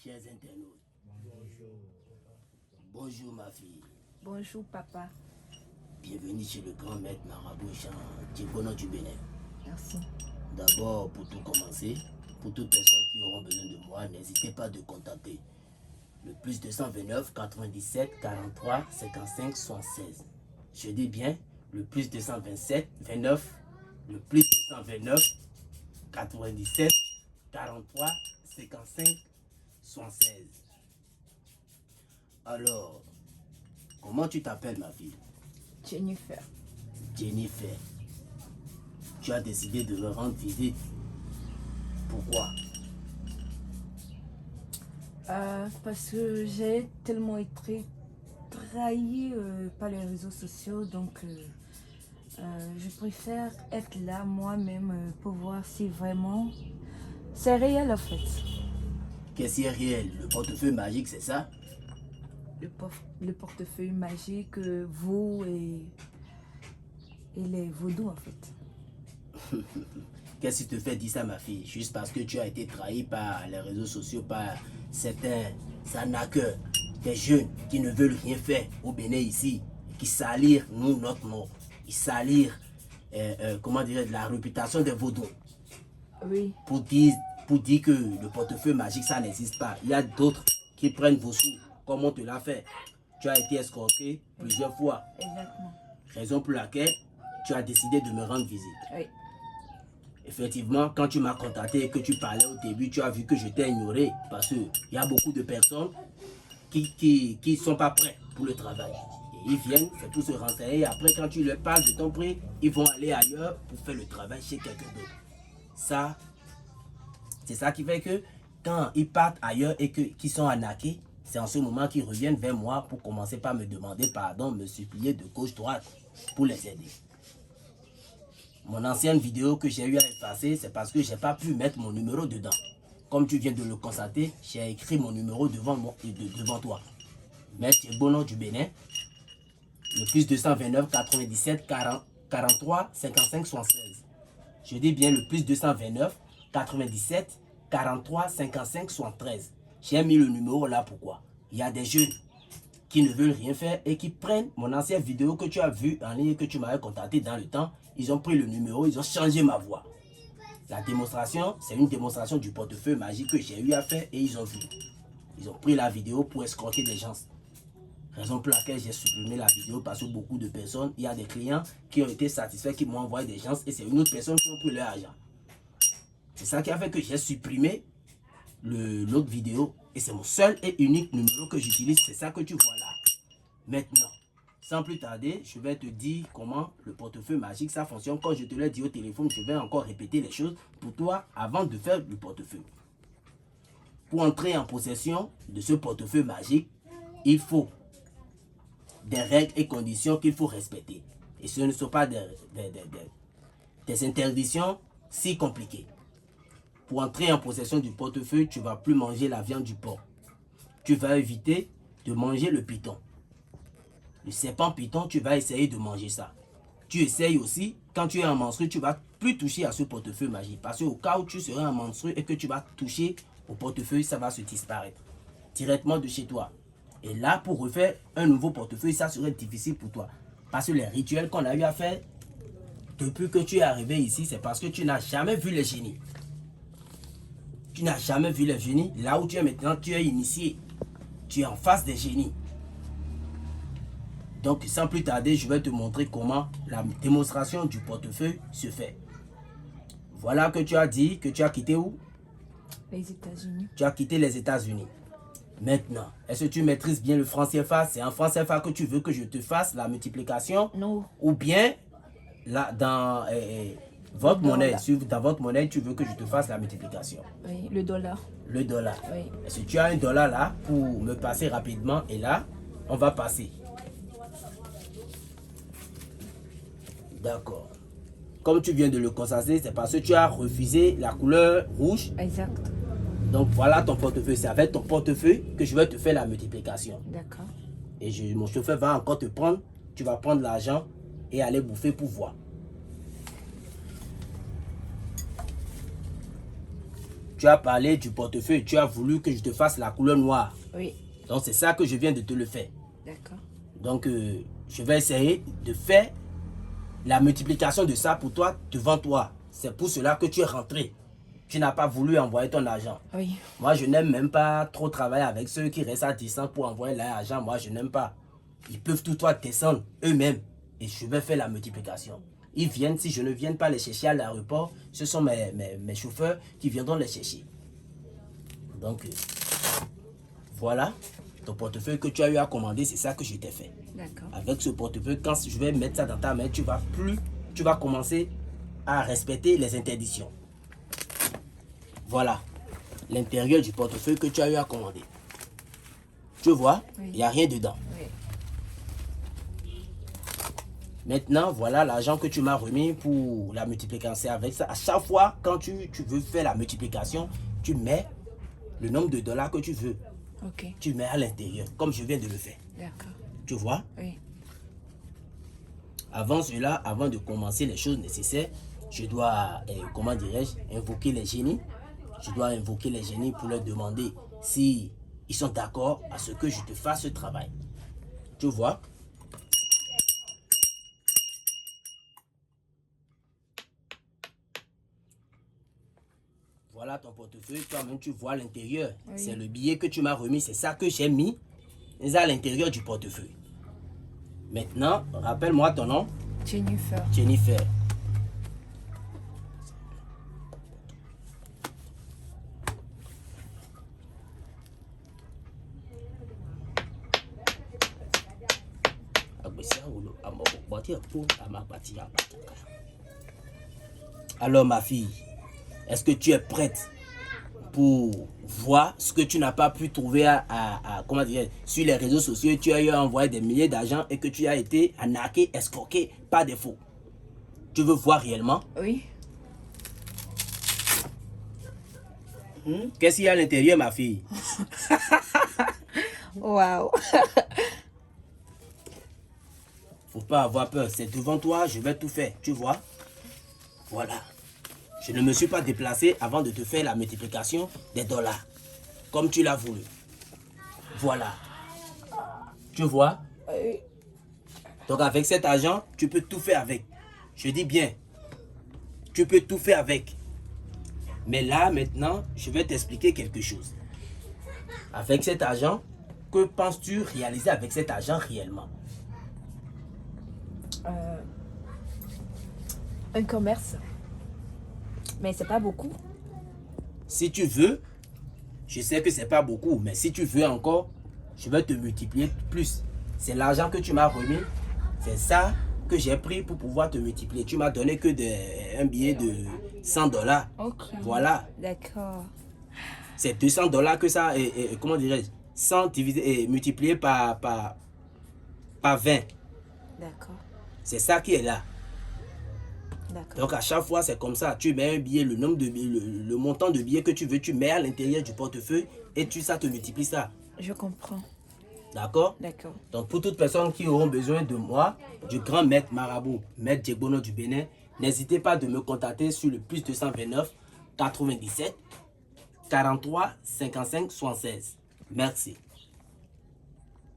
chers internautes. Bonjour ma fille. Bonjour papa. Bienvenue chez le grand maître Marabout Jean Tchebono du Bénin. Merci. D'abord, pour tout commencer, pour toutes personnes qui auront besoin de moi, n'hésitez pas de contacter le plus 229 97 43 55 76. Je dis bien le plus 227 29, le plus 229 97 43 55 76. Alors, comment tu t'appelles ma fille? Jennifer. Jennifer. Tu as décidé de me rendre visite. Pourquoi? Parce que j'ai tellement été trahie par les réseaux sociaux, donc je préfère être là moi-même pour voir si vraiment c'est réel en fait. Qu'est-ce qui est réel? Le portefeuille magique, c'est ça? Le portefeuille magique, vous et les vaudous en fait. Qu'est-ce qui te fait dire ça ma fille? Juste parce que tu as été trahi par les réseaux sociaux, par certains arnaqueurs, des jeunes qui ne veulent rien faire au Bénin ici, qui salissent nous, notre nom, ils salissent comment dire, la réputation des vaudous. Oui. Pour dire que le portefeuille magique, ça n'existe pas. Il y a d'autres qui prennent vos sous, comme on te l'a fait. Tu as été escroqué plusieurs fois. Exactement. Raison pour laquelle tu as décidé de me rendre visite. Oui. Effectivement, quand tu m'as contacté et que tu parlais au début, tu as vu que je t'ai ignoré parce qu'il y a beaucoup de personnes qui ne sont pas prêts pour le travail. Et ils viennent, c'est tout se renseigner. Et après, quand tu leur parles de ton prix, ils vont aller ailleurs pour faire le travail chez quelqu'un d'autre. Ça, c'est ça qui fait que quand ils partent ailleurs et qu'ils sont arnaqués, c'est en ce moment qu'ils reviennent vers moi pour commencer par me demander pardon, me supplier de gauche-droite pour les aider. Mon ancienne vidéo que j'ai eu à effacer, c'est parce que je n'ai pas pu mettre mon numéro dedans. Comme tu viens de le constater, j'ai écrit mon numéro devant toi. Maître Tchebono du Bénin, le plus 229 97 43 55 76. Je dis bien le plus 229 97 43 55 73. J'ai mis le numéro là, pourquoi? Il y a des jeunes qui ne veulent rien faire et qui prennent mon ancienne vidéo que tu as vue en ligne, que tu m'avais contacté dans le temps. Ils ont pris le numéro, ils ont changé ma voix. La démonstration, c'est une démonstration du portefeuille magique que j'ai eu à faire et ils ont vu. Ils ont pris la vidéo pour escroquer des gens. Raison pour laquelle j'ai supprimé la vidéo parce que beaucoup de personnes, il y a des clients qui ont été satisfaits, qui m'ont envoyé des gens et c'est une autre personne qui a pris leur argent. C'est ça qui a fait que j'ai supprimé l'autre vidéo et c'est mon seul et unique numéro que j'utilise. C'est ça que tu vois là. Maintenant, sans plus tarder, je vais te dire comment le portefeuille magique ça fonctionne. Quand je te l'ai dit au téléphone, je vais encore répéter les choses pour toi avant de faire le portefeuille. Pour entrer en possession de ce portefeuille magique, il faut des règles et conditions qu'il faut respecter. Et ce ne sont pas des interdictions si compliquées. Pour entrer en possession du portefeuille, tu ne vas plus manger la viande du porc. Tu vas éviter de manger le python. Le serpent python, tu vas essayer de manger ça. Tu essayes aussi, quand tu es en menstru, tu ne vas plus toucher à ce portefeuille magique. Parce qu'au cas où tu serais en menstru et que tu vas toucher au portefeuille, ça va se disparaître directement de chez toi. Et là, pour refaire un nouveau portefeuille, ça serait difficile pour toi. Parce que les rituels qu'on a eu à faire depuis que tu es arrivé ici, c'est parce que tu n'as jamais vu les génies. Tu n'as jamais vu les génies. Là où tu es maintenant, tu es initié. Tu es en face des génies. Donc, sans plus tarder, je vais te montrer comment la démonstration du portefeuille se fait. Voilà que tu as dit que tu as quitté où? Les États-Unis. Tu as quitté les États-Unis. Maintenant, est-ce que tu maîtrises bien le franc CFA? C'est en franc CFA que tu veux que je te fasse la multiplication? Non. Ou bien, là, dans votre monnaie, dans votre monnaie, tu veux que je te fasse la multiplication? Oui, le dollar. Le dollar. Oui. Est-ce que tu as un dollar là pour me passer rapidement? Et là, on va passer. D'accord. Comme tu viens de le constater, c'est parce que tu as refusé la couleur rouge. Exact. Donc voilà ton portefeuille. C'est avec ton portefeuille que je vais te faire la multiplication. D'accord. Et mon chauffeur va encore te prendre. Tu vas prendre l'argent et aller bouffer pour voir. tu as parlé du portefeuille, tu as voulu que je te fasse la couleur noire. Oui. Donc c'est ça que je viens de te le faire. D'accord. Donc je vais essayer de faire la multiplication de ça pour toi devant toi. C'est pour cela que tu es rentré. Tu n'as pas voulu envoyer ton argent. Oui. Moi, je n'aime même pas trop travailler avec ceux qui restent à distance pour envoyer l'argent. Moi, je n'aime pas. Ils peuvent tout toi descendre eux-mêmes. Et je vais faire la multiplication. Ils viennent, si je ne viens pas les chercher à l'aéroport, ce sont mes chauffeurs qui viendront les chercher. Donc, voilà. Ton portefeuille que tu as eu à commander, c'est ça que je t'ai fait. D'accord. Avec ce portefeuille, quand je vais mettre ça dans ta main, tu vas commencer à respecter les interdictions. Voilà l'intérieur du portefeuille que tu as eu à commander. Tu vois, il n'y a rien dedans. Oui. Maintenant, voilà l'argent que tu m'as remis pour la multiplication. Avec ça, à chaque fois, quand tu veux faire la multiplication, tu mets le nombre de dollars que tu veux. Ok. Tu mets à l'intérieur, comme je viens de le faire. D'accord. Tu vois? Oui. Avant cela, avant de commencer les choses nécessaires, je dois, comment dirais-je, invoquer les génies. Je dois invoquer les génies pour leur demander si ils sont d'accord à ce que je te fasse ce travail. Tu vois? Voilà ton portefeuille, toi-même tu vois l'intérieur. Oui. C'est le billet que tu m'as remis, c'est ça que j'ai mis à l'intérieur du portefeuille. Maintenant, rappelle-moi ton nom. Jennifer. Jennifer. Alors ma fille, est-ce que tu es prête pour voir ce que tu n'as pas pu trouver comment dire, sur les réseaux sociaux? Tu as eu à envoyer des milliers d'argent et que tu as été arnaqué, escroqué par défaut. Tu veux voir réellement? Oui. Qu'est-ce qu'il y a à l'intérieur, ma fille? Waouh. Faut pas avoir peur, c'est devant toi, je vais tout faire, tu vois? Voilà. Je ne me suis pas déplacé avant de te faire la multiplication des dollars, comme tu l'as voulu. Voilà. Tu vois? Oui. Donc avec cet argent, tu peux tout faire avec. Je dis bien, tu peux tout faire avec. Mais là, maintenant, je vais t'expliquer quelque chose. Avec cet argent, que penses-tu réaliser avec cet argent réellement? Un commerce. Mais c'est pas beaucoup. Si tu veux, je sais que c'est pas beaucoup, mais si tu veux encore, je vais te multiplier plus. C'est l'argent que tu m'as remis, c'est ça que j'ai pris pour pouvoir te multiplier. Tu m'as donné que un billet de 100 dollars. Ok. Voilà. D'accord. C'est 200 dollars que ça, comment dirais-je, 100 divisé et multiplié par 20. D'accord. C'est ça qui est là. D'accord. Donc à chaque fois, c'est comme ça. Tu mets un billet, le nombre de billets, le montant de billets que tu veux, tu mets à l'intérieur du portefeuille et ça te multiplie ça. Je comprends. D'accord? D'accord. Donc pour toutes personnes qui auront besoin de moi, du grand maître marabout, maître Djegbono du Bénin, n'hésitez pas de me contacter sur le plus 229 97 43 55 76. Merci.